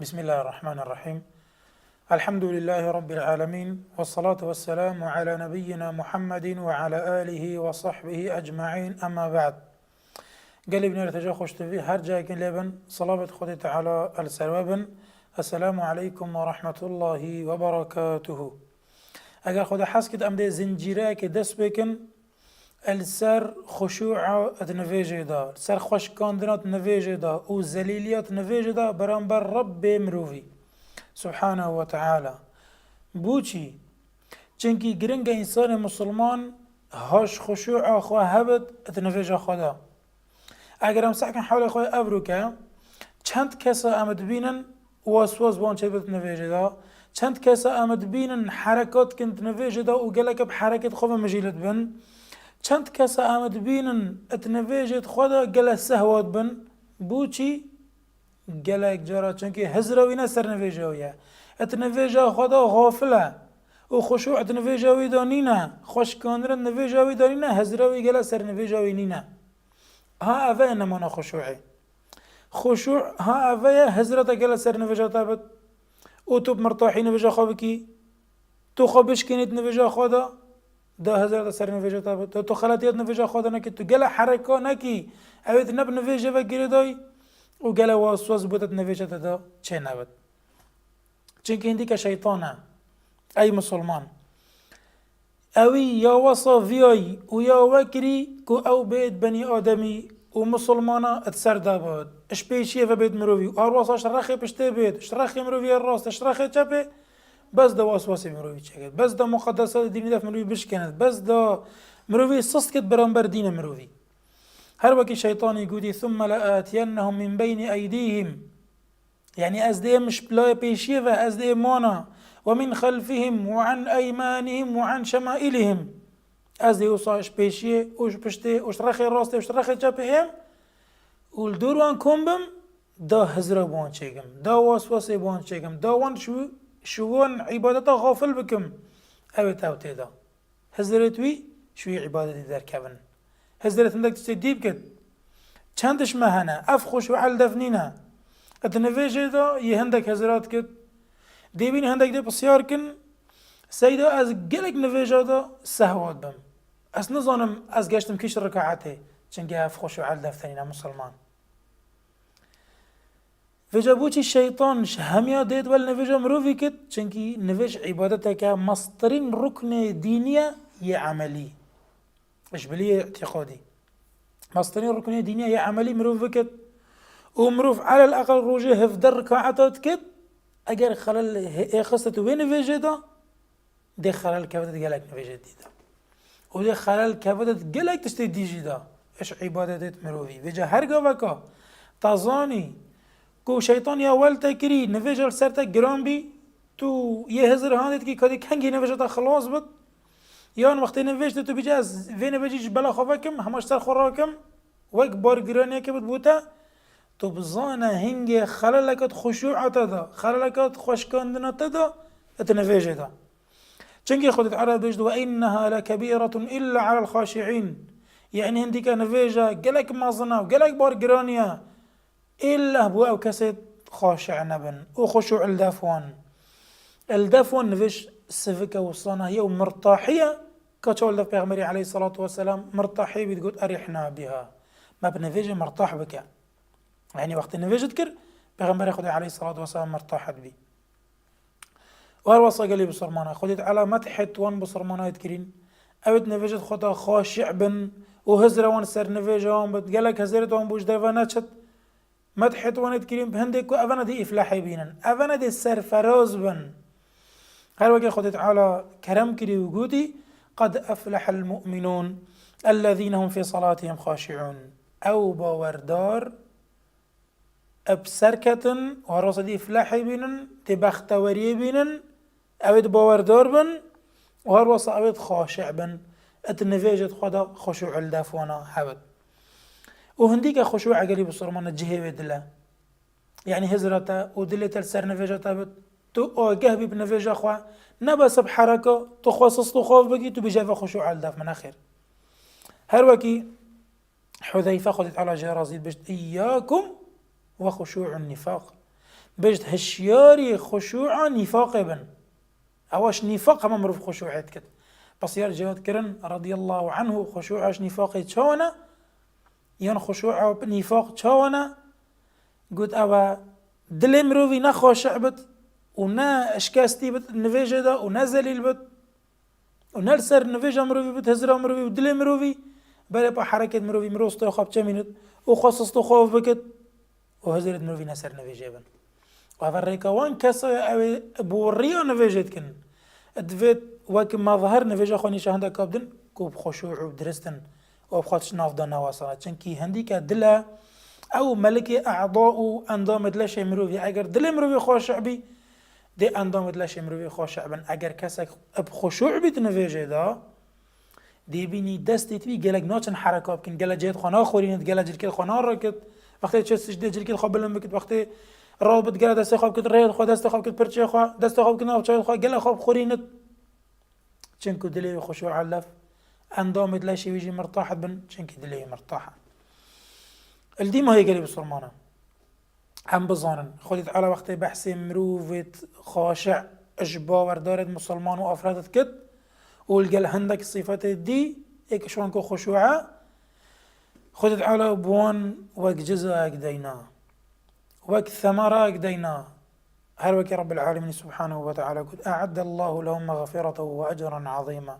بسم الله الرحمن الرحيم. الحمد لله رب العالمين، والصلاة والسلام على نبينا محمد وعلى آله وصحبه أجمعين، أما بعد. قلب نرتجا خوش تفي هر جاكن لبن صلاة خدي تعالى السروابن. السلام عليكم ورحمة الله وبركاته. اگر خدا حس كد امده زنجيره که دست بکن السر خشوع اتنفيجي دا سر خوش كاندنات نفيجي دا و زليليات نفيجي دا برانبر رب مروفي سبحانه وتعالى. بوچی چنکی گرنگ انسان مسلمان هاش خشوع خواه هبت اتنفيجي خدا. اگر هم سعکن حول خواه افروکه چند کسا امد بینن واسواس بان چه بت نفيجي دا، چند کسا امد بینن حرکات کنت نفيجي دا و گلک بحرکت خواه مجیلت بن، چند کس آمد بینن اتنویجت خدا گله سهوات بن. بوچی گله جارا چونکه هزروی نه سر نویجاویه اتنویجا خدا غافله و خشوع اتنویجاوی دانینه خوش کاندرن نویجاوی دانینه هزروی گله سر نویجاوی نینه. ها اوه نمانا خشوع ها اوه هزرتا گله سر نویجا تابد او تو مرتاحی نویجا خواه بکی تو خوابش کنید نویجا خدا ده هزار سر نویجا تابد تو خلاتیات نویجا خدا نکی تو گله حرکا نکی اوید نب نویجا و گیری دای و گله واسواس بودت نویجا دا چه نبود. چنکه هندی که شیطانه ای مسلمان اوی یا وصا ویای و یا وکری که او بید بنی آدمی و مسلمانا اتسر دابد اش پیشیه و بید مروی و ارواس اشتراخی پشته بید اشتراخی مروی الراست اشتراخی چپه بس دا واسواسی مروی چکد، بس دا مقدسات دینی دف مروی بشکند، بس دا مروی سست کد برانبر دین مروی. هر وکی شیطانی گودی ثم لآتینهم من بین ایدیهم، یعنی از ده مش بلای پیشیه و از ده مانا و من خلفهم و عن ایمانهم و عن شمائلهم از ده اوصاش پیشیه اوش پشته اوش رخی راسته اوش رخی چپه هم اول دوروان کمبم دا هزرا بان چکم دا واسواسی بان چکم دا وان شوون عبادتا غافل بكم اوت اوتي دا هزرتوي شوي عبادتي در كبن هزرت عندك تستديب كد چندش مهنه اف خوش وعل دفنينها اتنفيجي دا يهندك هزرات كد ديبين هندك دي بسيار كن سيدا از گلك نفيجا دا سهوات بم از نظانم از گشتم كيش ركعاته چنگه اف خوش وعل دفنينها مسلمان وجا بوچی شیطانش همیا دید ول نویجا مروفی کد چنکی نویج عبادتا که مصدرین رکن دینیه یه عملی اشبلیه اعتقادی مصدرین رکن دینیه یه عملی مروفی کد و مروف على الاقل روجه هفدر رکعتات کد اگر خلال خستتو بین نویجه دا ده خلال کبتت گلک نویجه دیدا و ده خلال کبتت گلک تشتی دیجی دا اش عبادتت مروفی وجا هرگا وکا تازانی کو شیطان یا ول تکری نویجل سر تا گرام بی تو یه هزار هاندید که کدی کنگی نویجه تا خلاص بد یا وقتی نویجت تو بیجه از وی نویجیش بلا خوابکم همش سر خوراکم وک بار گرانیه که بد بوده تو بزانه هنگ خلالکت خشوعت دا خلالکت خوشکاندنت دا اتنویجه دا چنگی خودت عرب بجد و اینها لکبیرة الا على الخاشعین یعنی هندی که نویجه گلک مازنه و گلک بار گرانیه إلا بو أو كسد خاشع نبن وخشوع الدفون نفش سفكة وصانا هي ومرتاحية كتقول لك بيغمري عليه الصلاة والسلام مرتاحية بتقول أريحنا بها ما بنفيج مرتاح بك يعني وقت النفيج تذكر بيغمري خدي عليه الصلاة والسلام مرتاح بي وهالوصى قال لي بصرمانة خدت على مدحت وان بصرمانة يذكرين أبد نفيجت خدا خاشع بن وهزر وان سر نفيجة وان بتقلك هزرت وان بوش دفناتشت مدحت واند كريم بهندك أفنا دي إفلاحي بينن أفنا دي سرفراز بن هل وجه خدت على كرم كري وجودي قد أفلح المؤمنون الذين هم في صلاتهم خاشعون أو باوردار أبسركة ورصد دي إفلاحي بينن تبختوري بينن أود باوردار بن وهروص أود خاشع بن اتنفيجت خدا خشوع الدافونا حبد وهنديك خشوع قلي بصرمان جهه ودله يعني هزرته ودلت السر نفجته بت تو جهبي بنفجه خوا نبس بحركه تخصص خوف بقي تو بجافه خشوع الدف من اخر هر وكي حذيفه خذت على جرازيد بجد اياكم وخشوع النفاق بجد هشياري خشوعا نفاق بن أواش نفاق هم مروف خشوعات كد بس يا جواد كرن رضي الله عنه خشوعش نفاقي تشاونا ين خشوع نفاق تشاونا قلت أوا دل مروفي نخوشع بت ونا اشكاستي بت نفيجة دا ونا زليل بت ونا لسر نفيجة مروفي بت هزرا مروفي ودل مروفي بلا با حركة مروفي مروستو خواب چمينت وخصصتو خوف بكت وهزرت مروفي نسر نفيجة بن وفريكا وان كسا او بوريا نفيجت كن ادفيت وكم ما ظهر نفيجة خوني شاهندا كابدن كوب خشوع ودرستن وبخاتش نافدا نواسا چنكي هنديكا دلا او ملكي اعضاء اندامت لشي مروفي اگر دل مروفي خوشع بي دي اندامت لشي مروفي خوشع بن اگر كسك بخشوع بيت نفيجة دا دي بيني دستي تبي قالك ناچن حركة بكن قالك جيت خانا خورينت قالك جلكت خانا ركت وقتی چستش دی جلکت خواب بلند بکت وقتی رابط گله دست خواب کت رید خواه دست خواب کت پرچه خواه دست خواب کت ناب چای خواه گله خواب خورينت چنکو دلی خشوع علف اندامت لاشي ويجي مرتاحة بن چنكي دلی مرتاحة الديما هي قلب الصرمانة هم بظانن خودت على وقت بحث مروفت خاشع اجباور دارت مسلمان وافرادت كت والقل هندك الصفات دي ايك شوانكو خشوعة خذت على بوان وك جزاء دينا وك ثمرة دينا هل وك رب العالمين سبحانه وتعالى قد أعد الله لهم مغفرة وأجرا عظيما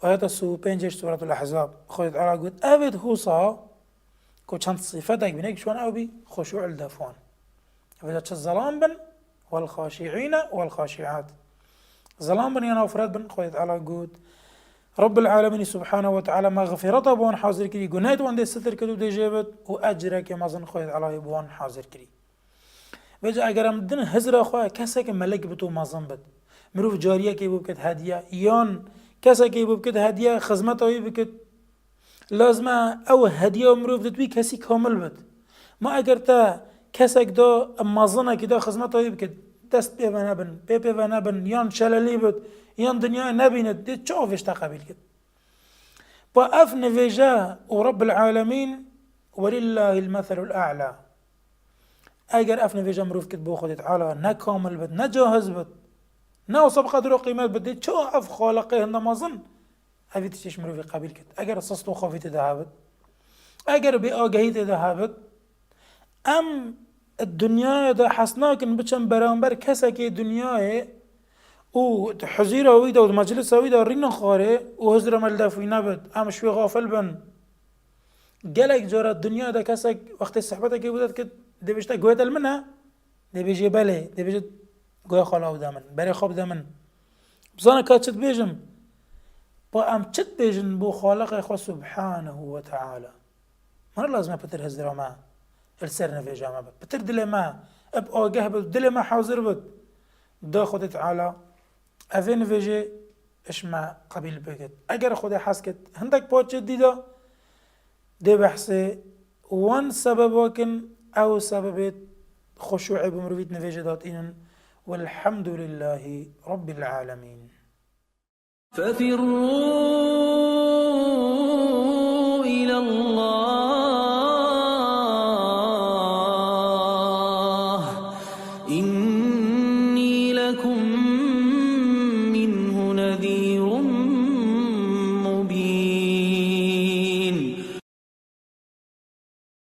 وهذا السوبين جيش سورة الأحزاب خذت على قد أبد هوصا كو چند صفتك بنيك شوان أو بي خشوع الدفوان فجأة الظلام بن والخاشعين والخاشعات ظلام بن ينا وفراد بن خذت على قد رب العالمين سبحانه وتعالى مغفرته بوان حاضر كري قنايت وان دي ستر كدو دي جيبت وأجرك مازن خذت على بوان حاضر كري بجا اگرم دن هزر خواه کسا که ملک بتو مازن بد مروف جاریه که بکت هدیه یان کسا که بکت هدیه خدمت آیی بکت لازمه او هدیه مروف دتوی کسی کامل بد ما اگر تا کسا که دا مازنه که دا خدمت آیی بکت دست بی و نبن بی و نبن یان شللی بد یان دنیا نبیند دی چه آفش تقبیل کد با اف نویجه و رب العالمین ولله المثل الاعلى اگر اف نویجه مروف کد بو خودت عالا نکامل بد نجاهز بد نوصب قدر و قیمت بد دی چه اف خالقه نمازن اوی تشش مروفی قبیل کد اگر صصت و خوفیت ده بد اگر بی آگهیت ده بد ام الدنيا دا حسناكن بچن برانبر كسا كي دنيا او حزيرة ويدا و مجلس ويدا رينا خاره و هزر ملدفوي نبد ام شوي غافل بن قالك جارة الدنيا دا كسا وقت الصحبة كي بودت كد دي بيشتا قويت المنها دي بيجي بالي دي بيجي قوي خلاو دامن بري خوب دامن بزانا كات شد بيجم با ام شد بيجن بو خالق اخوة سبحانه وتعالى ما لازم بتر هزر ما السرنا في جامعة بتر دلي ما اب اوجه بد دلي ما حاضر بد دا خودت على افين فيجي اش ما قبيل بكت اگر خود حسكت هندك بوتش ديدا دي بحثي وان سبباكن او سببت خشوع بمروفيت نفيجي دات إنن والحمد لله رب العالمين ففروا إلى الله